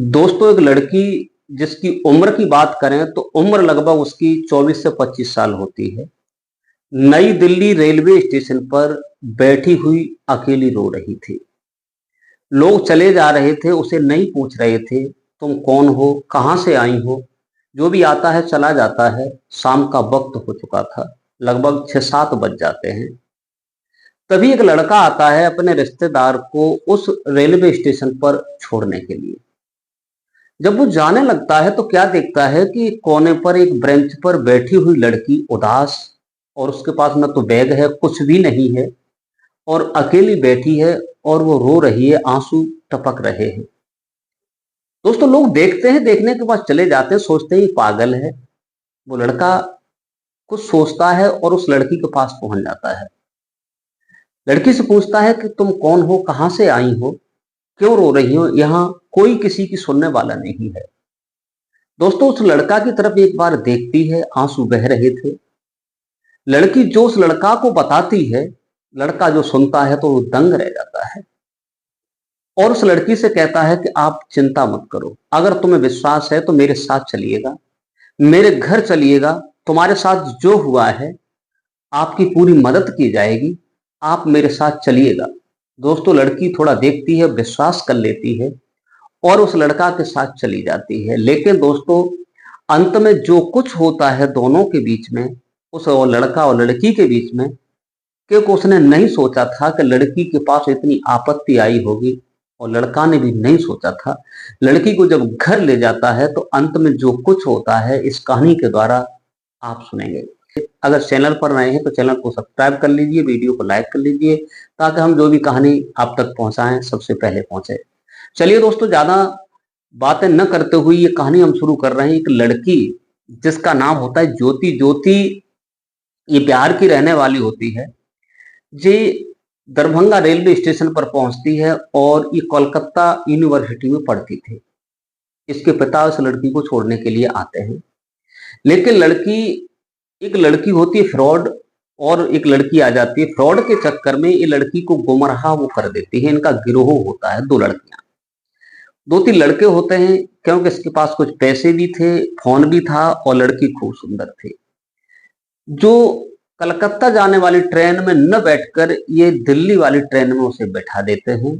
दोस्तों, एक लड़की जिसकी उम्र की बात करें तो उम्र लगभग उसकी 24 से 25 साल होती है। नई दिल्ली रेलवे स्टेशन पर बैठी हुई अकेली रो रही थी। लोग चले जा रहे थे, उसे नहीं पूछ रहे थे तुम कौन हो, कहां से आई हो। जो भी आता है चला जाता है। शाम का वक्त हो चुका था, लगभग 6-7 बज जाते हैं। तभी एक लड़का आता है अपने रिश्तेदार को उस रेलवे स्टेशन पर छोड़ने के लिए। जब वो जाने लगता है तो क्या देखता है कि कोने पर एक बेंच पर बैठी हुई लड़की उदास, और उसके पास न तो बैग है, कुछ भी नहीं है, और अकेली बैठी है और वो रो रही है, आंसू टपक रहे हैं। दोस्तों, लोग देखते हैं, देखने के बाद चले जाते हैं, सोचते हैं ये पागल है। वो लड़का कुछ सोचता है और उस लड़की के पास पहुंच जाता है। लड़की से पूछता है कि तुम कौन हो, कहां से आई हो, क्यों रो रही हो, यहाँ कोई किसी की सुनने वाला नहीं है। दोस्तों, उस लड़का की तरफ एक बार देखती है, आंसू बह रहे थे। लड़की जो उस लड़का को बताती है, लड़का जो सुनता है तो वो दंग रह जाता है और उस लड़की से कहता है कि आप चिंता मत करो, अगर तुम्हें विश्वास है तो मेरे साथ चलिएगा, मेरे घर चलिएगा, तुम्हारे साथ जो हुआ है आपकी पूरी मदद की जाएगी, आप मेरे साथ चलिएगा। दोस्तों, लड़की थोड़ा देखती है, विश्वास कर लेती है और उस लड़का के साथ चली जाती है। लेकिन दोस्तों, अंत में जो कुछ होता है दोनों के बीच में, उस और लड़का और लड़की के बीच में, क्योंकि उसने नहीं सोचा था कि लड़की के पास इतनी आपत्ति आई होगी, और लड़का ने भी नहीं सोचा था। लड़की को जब घर ले जाता है तो अंत में जो कुछ होता है इस कहानी के द्वारा आप सुनेंगे। अगर चैनल पर नए हैं तो चैनल को सब्सक्राइब कर लीजिए, वीडियो को लाइक कर लीजिए, ताकि हम जो भी कहानी आप तक पहुंचाएं सबसे पहले पहुंचे। चलिए दोस्तों, ज्यादा बातें न करते हुए ये कहानी हम शुरू कर रहे हैं। एक लड़की जिसका नाम होता है ज्योति। ज्योति ये बिहार की रहने वाली होती है। ये दरभंगा रेलवे स्टेशन पर पहुंचती है और ये कोलकाता यूनिवर्सिटी में पढ़ती थी। इसके पिता उस लड़की को छोड़ने के लिए आते हैं, लेकिन एक लड़की होती है फ्रॉड, और एक लड़की आ जाती है। फ्रॉड के चक्कर में ये लड़की को गुमराह वो कर देती है। इनका गिरोह होता है, 2 लड़कियां, 2-3 लड़के होते हैं, क्योंकि इसके पास कुछ पैसे भी थे, फोन भी था और लड़की खूब सुंदर थी। जो कलकत्ता जाने वाली ट्रेन में न बैठकर ये दिल्ली वाली ट्रेन में उसे बैठा देते हैं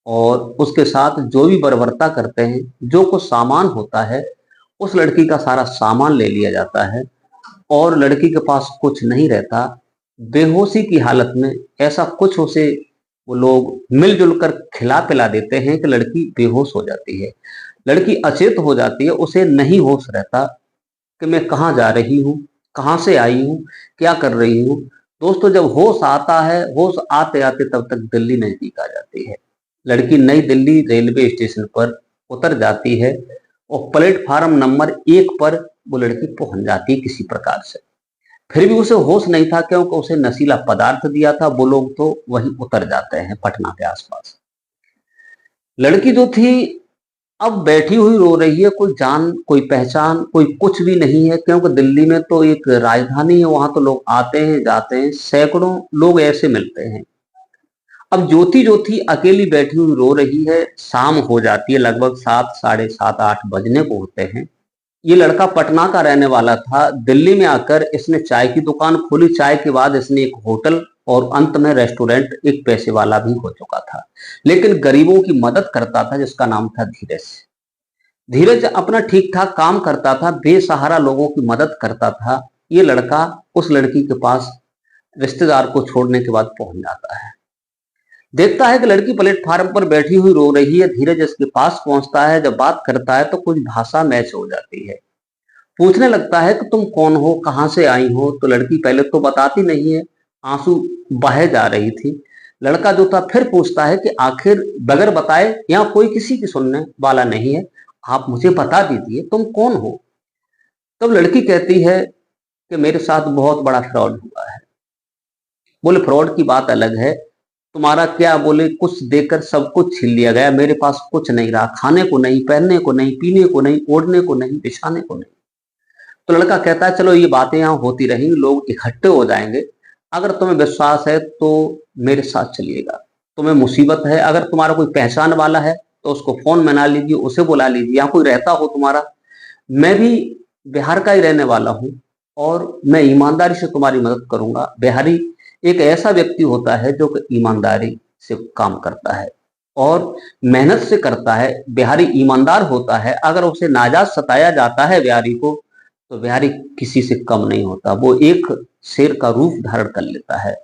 और उसके साथ जो भी बर्बरता करते हैं, जो कुछ सामान होता है उस लड़की का सारा सामान ले लिया जाता है और लड़की के पास कुछ नहीं रहता। बेहोशी की हालत में ऐसा कुछ उसे वो लोग मिलजुल कर खिला पिला देते हैं कि लड़की बेहोश हो जाती है, लड़की अचेत हो जाती है। उसे नहीं होश रहता कि मैं कहाँ जा रही हूँ, कहाँ से आई हूँ, क्या कर रही हूँ। दोस्तों, जब होश आता है, होश आते आते तब तक दिल्ली नजदीक आ जाती है। लड़की नई दिल्ली रेलवे स्टेशन पर उतर जाती है और प्लेटफार्म नंबर 1 पर वो लड़की पहुंच जाती है किसी प्रकार से। फिर भी उसे होश नहीं था, क्योंकि उसे नशीला पदार्थ दिया था। वो लोग तो वहीं उतर जाते हैं पटना के आसपास। लड़की जो थी अब बैठी हुई रो रही है, कोई जान, कोई पहचान, कोई कुछ भी नहीं है, क्योंकि दिल्ली में तो एक राजधानी है, वहां तो लोग आते हैं जाते हैं, सैकड़ों लोग ऐसे मिलते हैं। अब ज्योति जो थी अकेली बैठी हुई रो रही है। शाम हो जाती है, लगभग 7, साढ़े 7, 8 बजने को होते हैं। ये लड़का पटना का रहने वाला था। दिल्ली में आकर इसने चाय की दुकान खोली, चाय के बाद इसने एक होटल और अंत में रेस्टोरेंट, एक पैसे वाला भी हो चुका था। लेकिन गरीबों की मदद करता था, जिसका नाम था धीरज। धीरज अपना ठीक ठाक काम करता था, बेसहारा लोगों की मदद करता था। ये लड़का उस लड़की के पास रिश्तेदार को छोड़ने के बाद पहुंच जाता है। देखता है कि लड़की प्लेटफार्म पर बैठी हुई रो रही है। धीरज इसके पास पहुंचता है, जब बात करता है तो कुछ भाषा मैच हो जाती है। पूछने लगता है कि तुम कौन हो, कहां से आई हो। तो लड़की पहले तो बताती नहीं है, आंसू बहे जा रही थी। लड़का जो था फिर पूछता है कि आखिर बगैर बताए, यहाँ कोई किसी की सुनने वाला नहीं है, आप मुझे बता दीजिए तुम कौन हो। तब लड़की कहती है कि मेरे साथ बहुत बड़ा फ्रॉड हुआ है। बोले, फ्रॉड की बात अलग है, तुम्हारा क्या, बोले, कुछ देकर सब कुछ छीन लिया गया, मेरे पास कुछ नहीं रहा, खाने को नहीं, पहनने को नहीं, पीने को नहीं, ओढ़ने को नहीं, बिछाने को नहीं। तो लड़का कहता है चलो ये बातें यहाँ होती रहेंगी, लोग इकट्ठे हो जाएंगे, अगर तुम्हें विश्वास है तो मेरे साथ चलिएगा। तुम्हें मुसीबत है, अगर तुम्हारा कोई पहचान वाला है तो उसको फोन मना लीजिए, उसे बुला लीजिए, यहाँ कोई रहता हो तुम्हारा, मैं भी बिहार का ही रहने वाला हूँ और मैं ईमानदारी से तुम्हारी मदद करूंगा। बिहारी एक ऐसा व्यक्ति होता है जो कि ईमानदारी से काम करता है और मेहनत से करता है। बिहारी ईमानदार होता है। अगर उसे नाजायज सताया जाता है बिहारी को, तो बिहारी किसी से कम नहीं होता, वो एक शेर का रूप धारण कर लेता है।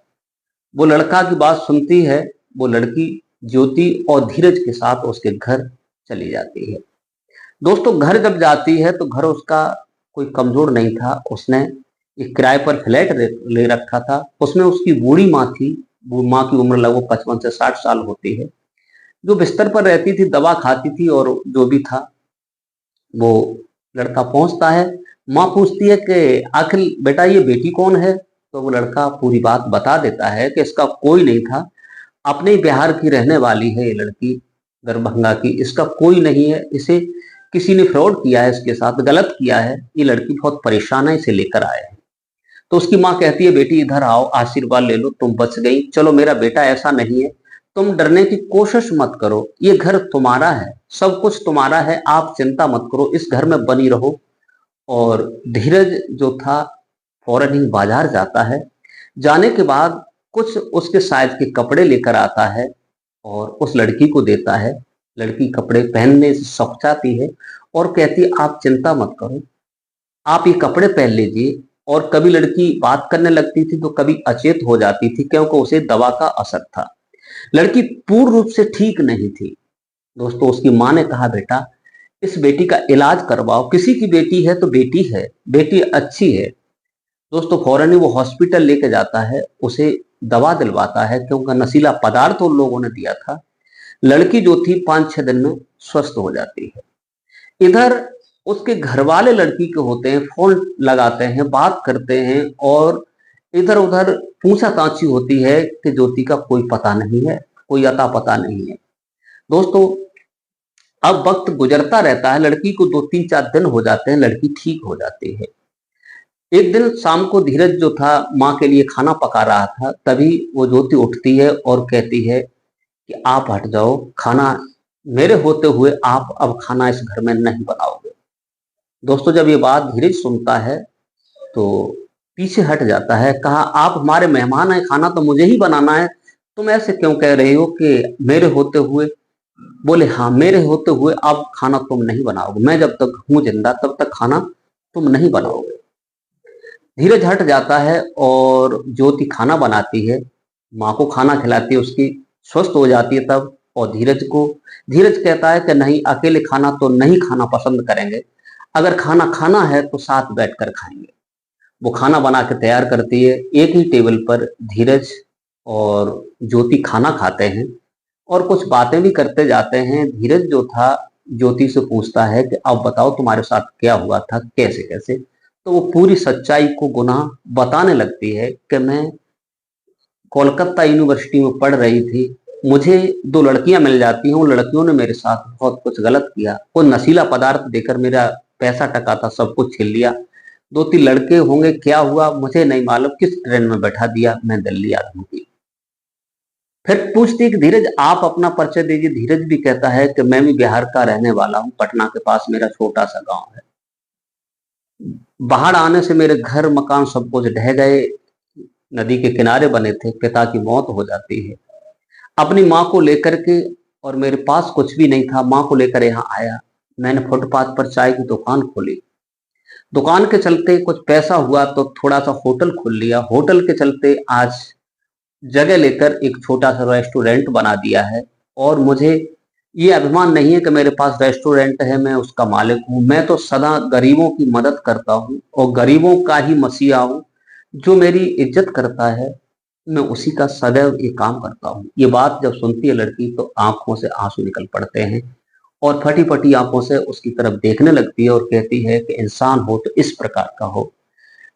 वो लड़का की बात सुनती है, वो लड़की ज्योति और धीरज के साथ उसके घर चली जाती है। दोस्तों, घर जब जाती है तो घर उसका कोई कमजोर नहीं था। उसने एक किराए पर फ्लैट ले रखा था। उसमें उसकी बूढ़ी माँ थी। वो माँ की उम्र लगभग 55 से 60 साल होती है, जो बिस्तर पर रहती थी, दवा खाती थी और जो भी था। वो लड़का पहुंचता है, माँ पूछती है कि आखिर बेटा ये बेटी कौन है? तो वो लड़का पूरी बात बता देता है कि इसका कोई नहीं था, अपने ही बिहार की रहने वाली है ये लड़की, दरभंगा की, इसका कोई नहीं है, इसे किसी ने फ्रॉड किया है, इसके साथ गलत किया है, ये लड़की बहुत परेशान है, इसे लेकर आए हैं। तो उसकी माँ कहती है बेटी इधर आओ, आशीर्वाद ले लो, तुम बच गई, चलो मेरा बेटा ऐसा नहीं है, तुम डरने की कोशिश मत करो, ये घर तुम्हारा है, सब कुछ तुम्हारा है, आप चिंता मत करो, इस घर में बनी रहो। और धीरज जो था फौरन ही बाजार जाता है। जाने के बाद कुछ उसके साइज के कपड़े लेकर आता है और उस लड़की को देता है। लड़की कपड़े पहनने से सकुचाती है और कहती है आप चिंता मत करो, आप ये कपड़े पहन लीजिए। और कभी लड़की बात करने लगती थी तो कभी अचेत हो जाती थी, क्योंकि उसे दवा का असर था। लड़की पूर्ण रूप से ठीक नहीं थी। दोस्तों, उसकी माँ ने कहा बेटा इस बेटी का इलाज करवाओ, किसी की बेटी है तो बेटी है, बेटी अच्छी है। दोस्तों, फौरन ही वो हॉस्पिटल लेके जाता है, उसे दवा दिलवाता है, क्योंकि नशीला पदार्थ उन लोगों ने दिया था। लड़की जो थी 5-6 दिन में स्वस्थ हो जाती है। इधर उसके घर वाले लड़की के होते हैं, फोन लगाते हैं, बात करते हैं और इधर उधर पूछा ताछी होती है कि ज्योति का कोई पता नहीं है, कोई अता पता नहीं है। दोस्तों, अब वक्त गुजरता रहता है, लड़की को 2-3-4 दिन हो जाते हैं, लड़की ठीक हो जाती है। एक दिन शाम को धीरज जो था माँ के लिए खाना पका रहा था, तभी वो ज्योति उठती है और कहती है कि आप हट जाओ, खाना मेरे होते हुए आप अब खाना इस घर में नहीं बनाओगे। दोस्तों, जब ये बात धीरज सुनता है तो पीछे हट जाता है। कहा आप हमारे मेहमान हैं, खाना तो मुझे ही बनाना है, तुम ऐसे क्यों कह रही हो कि मेरे होते हुए? बोले हाँ, मेरे होते हुए अब खाना तुम नहीं बनाओगे, मैं जब तक हूं जिंदा तब तक खाना तुम नहीं बनाओगे। धीरज हट जाता है और ज्योति खाना बनाती है, माँ को खाना खिलाती है, उसकी स्वस्थ हो जाती है तब। और धीरज कहता है कि नहीं, अकेले खाना तो नहीं खाना पसंद करेंगे, अगर खाना खाना है तो साथ बैठकर खाएंगे। वो खाना बना के तैयार करती है। एक ही टेबल पर धीरज और ज्योति खाना खाते हैं और कुछ बातें भी करते जाते हैं। धीरज जो था ज्योति से पूछता है कि अब बताओ तुम्हारे साथ क्या हुआ था, कैसे कैसे। तो वो पूरी सच्चाई को गुनाह बताने लगती है कि मैं कोलकाता यूनिवर्सिटी में पढ़ रही थी, मुझे 2 लड़कियां मिल जाती हैं, उन लड़कियों ने मेरे साथ बहुत कुछ गलत किया, कोई नशीला पदार्थ देकर मेरा पैसा टका था सब कुछ छीन लिया। 2-3 लड़के होंगे, क्या हुआ मुझे नहीं मालूम, किस ट्रेन में बैठा दिया, मैं दिल्ली आ रही थी। फिर पूछती है कि धीरज आप अपना परिचय दीजिए। धीरज भी कहता है कि मैं भी बिहार का रहने वाला हूँ, पटना के पास मेरा छोटा सा गांव है, बाढ़ आने से मेरे घर मकान सब कुछ ढह गए, नदी के किनारे बने थे, पिता की मौत हो जाती है। अपनी माँ को लेकर के, और मेरे पास कुछ भी नहीं था, माँ को लेकर यहाँ आया। मैंने फुटपाथ पर चाय की दुकान खोली, दुकान के चलते कुछ पैसा हुआ तो थोड़ा सा होटल खोल लिया, होटल के चलते आज जगह लेकर एक छोटा सा रेस्टोरेंट बना दिया है। और मुझे ये अभिमान नहीं है कि मेरे पास रेस्टोरेंट है, मैं उसका मालिक हूँ, मैं तो सदा गरीबों की मदद करता हूँ और गरीबों का ही मसीहा हूँ। जो मेरी इज्जत करता है मैं उसी का सदैव ये काम करता हूँ। ये बात जब सुनती है लड़की तो आंखों से आंसू निकल पड़ते हैं और फटी फटी आंखों से उसकी तरफ देखने लगती है और कहती है कि इंसान हो तो इस प्रकार का हो।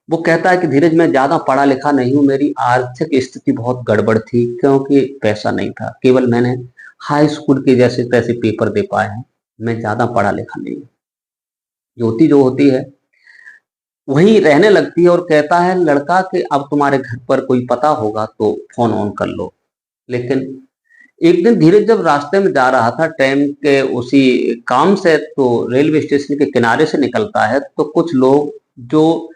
वो कहता है कि धीरज मैं ज्यादा पढ़ा लिखा नहीं हूँ, मेरी आर्थिक स्थिति बहुत गड़बड़ थी, क्योंकि पैसा नहीं था, केवल मैंने हाई स्कूल के जैसे तैसे पेपर दे पाए हैं, मैं ज्यादा पढ़ा लिखा नहीं हूँ। ज्योति जो होती है वहीं रहने लगती है और कहता है लड़का कि अब तुम्हारे घर पर कोई पता होगा तो फोन ऑन कर लो। लेकिन एक दिन धीरज जब रास्ते में जा रहा था ट्रेन के उसी काम से, तो रेलवे स्टेशन के किनारे से निकलता है, तो कुछ लोग जो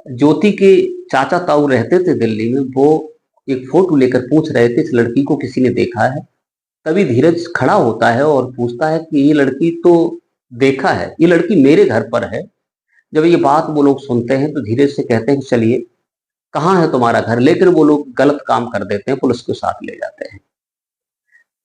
ज्योति के चाचा ताऊ रहते थे दिल्ली में, वो एक फोटो लेकर पूछ रहे थे इस लड़की को किसी ने देखा है। तभी धीरज खड़ा होता है और पूछता है कि ये लड़की तो देखा है, ये लड़की मेरे घर पर है। जब ये बात वो लोग सुनते हैं तो धीरज से कहते हैं कि चलिए कहाँ है तुम्हारा घर, लेकिन वो लोग गलत काम कर देते हैं, पुलिस के साथ ले जाते हैं।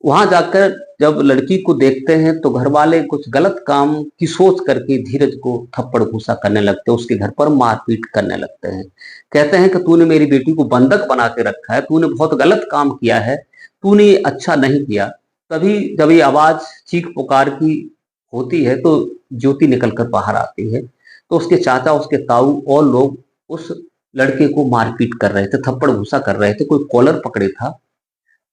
वहां जाकर जब लड़की को देखते हैं तो घर वाले कुछ गलत काम की सोच करके धीरज को थप्पड़ घूसा करने लगते हैं, उसके घर पर मारपीट करने लगते हैं। कहते हैं कि तूने मेरी बेटी को बंधक बना के रखा है, तूने बहुत गलत काम किया है, तूने ये अच्छा नहीं किया। तभी जब ये आवाज चीख पुकार की होती है तो ज्योति निकलकर बाहर आती है, तो उसके चाचा, उसके ताऊ और लोग उस लड़के को मारपीट कर रहे थे, थप्पड़ घूसा कर रहे थे, कोई कॉलर पकड़े था।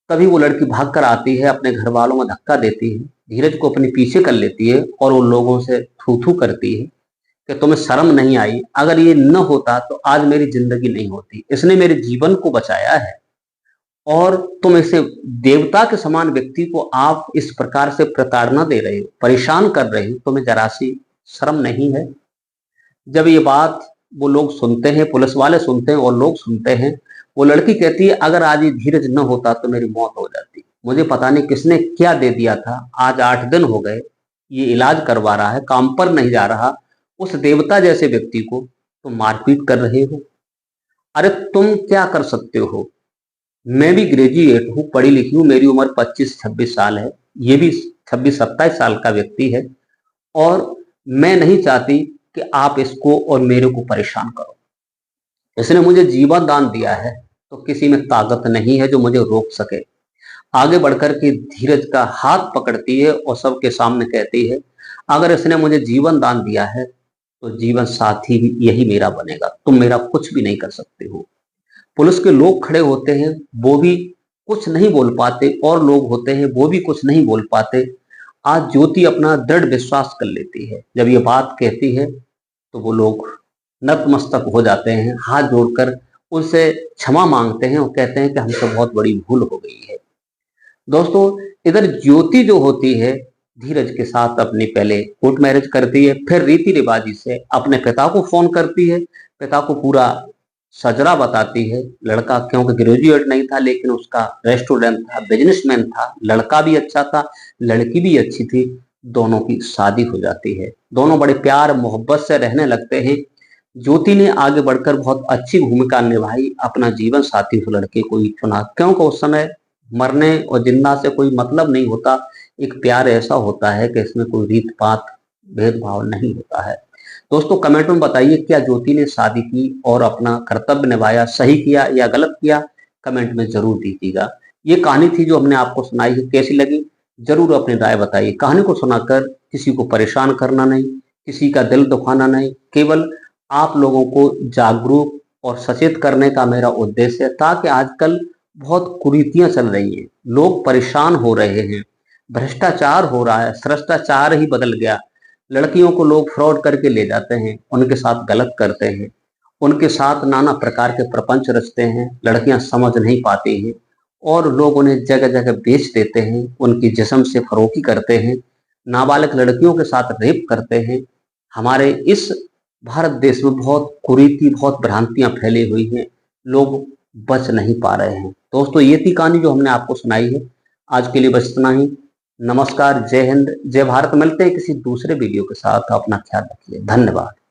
तभी वो लड़की भाग कर आती है, अपने घर वालों में धक्का देती है, धीरज को अपने पीछे कर लेती है और उन लोगों से थू थू करती है कि तुम्हें शर्म नहीं आई, अगर ये न होता तो आज मेरी जिंदगी नहीं होती, इसने मेरे जीवन को बचाया है और तुम ऐसे देवता के समान व्यक्ति को आप इस प्रकार से प्रताड़ना दे रहे हो, परेशान कर रहे हो, तुम्हें जरा सी शर्म नहीं है। जब ये बात वो लोग सुनते हैं, पुलिस वाले सुनते हैं और लोग सुनते हैं, वो लड़की कहती है अगर आज ये धीरज न होता तो मेरी मौत हो जाती, मुझे पता नहीं किसने क्या दे दिया था, आज 8 दिन हो गए ये इलाज करवा रहा है, काम पर नहीं जा रहा, उस देवता जैसे व्यक्ति को तुम मारपीट कर रहे हो। अरे तुम क्या कर सकते हो, मैं भी ग्रेजुएट हूँ, पढ़ी लिखी हूँ, मेरी उम्र 25-26 साल है, ये भी 26-27 साल का व्यक्ति है और मैं नहीं चाहती कि आप इसको और मेरे को परेशान करो। इसने मुझे जीवन दान दिया है तो किसी में ताकत नहीं है जो मुझे रोक सके। आगे बढ़कर के धीरज का हाथ पकड़ती है और सबके सामने कहती है अगर इसने मुझे जीवन दान दिया है तो जीवन साथी भी यही मेरा बनेगा, तुम मेरा कुछ भी नहीं कर सकते हो। पुलिस के लोग खड़े होते हैं, वो भी कुछ नहीं बोल पाते और लोग होते हैं वो भी कुछ नहीं बोल पाते। आज ज्योति अपना दृढ़ विश्वास कर लेती है, जब ये बात कहती है तो वो लोग नतमस्तक हो जाते हैं, हाथ जोड़कर उनसे क्षमा मांगते हैं और कहते हैं कि हमसे बहुत बड़ी भूल हो गई है। दोस्तों, इधर ज्योति जो होती है धीरज के साथ अपनी पहले कोर्ट मैरिज करती है, फिर रीति रिवाजी से अपने पिता को फोन करती है, पिता को पूरा सजरा बताती है। लड़का क्योंकि ग्रेजुएट नहीं था लेकिन उसका रेस्टोरेंट था, बिजनेसमैन था, लड़का भी अच्छा था, लड़की भी अच्छी थी, दोनों की शादी हो जाती है। दोनों बड़े प्यार मोहब्बत से रहने लगते हैं। ज्योति ने आगे बढ़कर बहुत अच्छी भूमिका निभाई, अपना जीवन साथी उस लड़के को ही चुना, क्योंकि उस समय मरने और जिंदा से कोई मतलब नहीं होता, एक प्यार ऐसा होता है कि इसमें कोई रीत पात भेदभाव नहीं होता है। दोस्तों, कमेंट में बताइए क्या ज्योति ने शादी की और अपना कर्तव्य निभाया, सही किया या गलत किया, कमेंट में जरूर दीजिएगा। ये कहानी थी जो हमने आपको सुनाई है, कैसी लगी जरूर अपनी राय बताइए। कहानी को सुनाकर किसी को परेशान करना नहीं, किसी का दिल दुखाना नहीं, केवल आप लोगों को जागरूक और सचेत करने का मेरा उद्देश्य है, ताकि आजकल बहुत कुरीतियां चल रही हैं, लोग परेशान हो रहे हैं, भ्रष्टाचार हो रहा है, भ्रष्टाचार ही बदल गया। लड़कियों को लोग फ्रॉड करके ले जाते हैं, उनके साथ गलत करते हैं, उनके साथ नाना प्रकार के प्रपंच रचते हैं, लड़कियां समझ नहीं पाती हैं और लोग उन्हें जगह जगह बेच देते हैं, उनकी जिस्म से फरोखी करते हैं, नाबालिग लड़कियों के साथ रेप करते हैं। हमारे इस भारत देश में बहुत कुरीति, बहुत भ्रांतियां फैली हुई हैं, लोग बच नहीं पा रहे हैं। दोस्तों, ये थी कहानी जो हमने आपको सुनाई है। आज के लिए बस इतना ही। नमस्कार, जय हिंद, जय भारत। मिलते हैं किसी दूसरे वीडियो के साथ, अपना ख्याल रखिए, धन्यवाद।